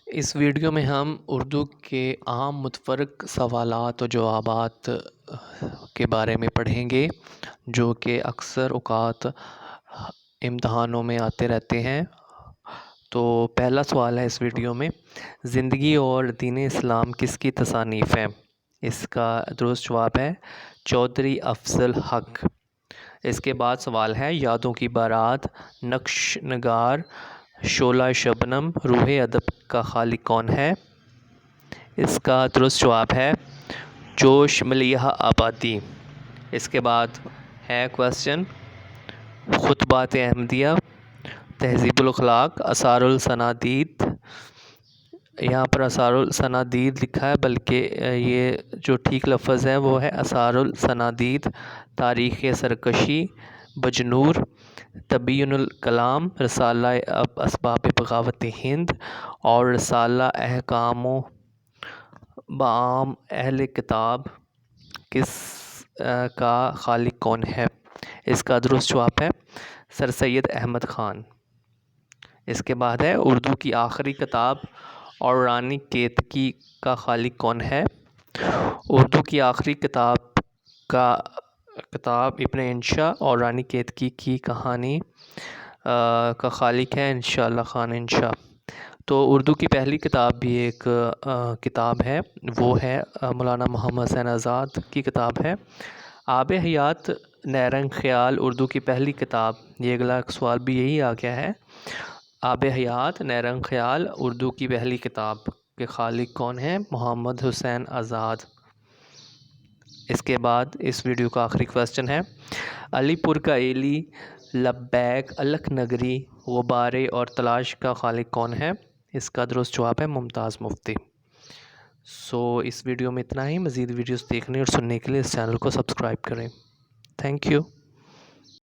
اس video میں ہم اردو کے عام متفرق سوالات و جوابات کے بارے میں پڑھیں گے جو کہ اکثر اوقات امتحانوں میں آتے رہتے ہیں۔ تو پہلا سوال ہے اس ویڈیو میں، زندگی اور دین اسلام کس کی تصانیف ہے؟ اس کا درست جواب ہے چودھری افضل حق۔ اس کے بعد سوال ہے، یادوں کی بارات، نقش نگار، شعلہ شبنم، روح ادب کا خالق کون ہے؟ اس کا درست جواب ہے جوش ملیحہ آبادی۔ اس کے بعد ہے کویسچن، خطبات احمدیہ، تہذیب الاخلاق، آثار السنادید۔ یہاں پر آثار السنادید لکھا ہے بلکہ یہ جو ٹھیک لفظ ہے وہ ہے آثار السنادید، تاریخ سرکشی، بجنور، تبیین الکلام، رسالہ اسباب بغاوت ہند اور رسالہ احکام و بعام اہل کتاب کس کا خالق کون ہے؟ اس کا درست جواب ہے سر سید احمد خان۔ اس کے بعد ہے، اردو کی آخری کتاب اور رانی کیتکی کا خالق کون ہے؟ اردو کی آخری کتاب ابن انشا اور رانی کیتکی کی کہانی کا خالق ہے انشاءاللہ خان انشا۔ تو اردو کی پہلی کتاب بھی ایک کتاب ہے، وہ ہے مولانا محمد حسین آزاد کی کتاب ہے۔ آب حیات نیرنگ خیال اردو کی پہلی کتاب، یہ اگلا سوال بھی یہی آ گیا ہے، آب حیات نیرنگ خیال اردو کی پہلی کتاب کے خالق کون ہیں؟ محمد حسین آزاد۔ اس کے بعد اس ویڈیو کا آخری کویسچن ہے، علی پور کا ایلی، لبیک، الکھ نگری، غبارے اور تلاش کا خالق کون ہے؟ اس کا درست جواب ہے ممتاز مفتی۔ اس ویڈیو میں اتنا ہی۔ مزید ویڈیوز دیکھنے اور سننے کے لیے اس چینل کو سبسکرائب کریں۔ Thank you.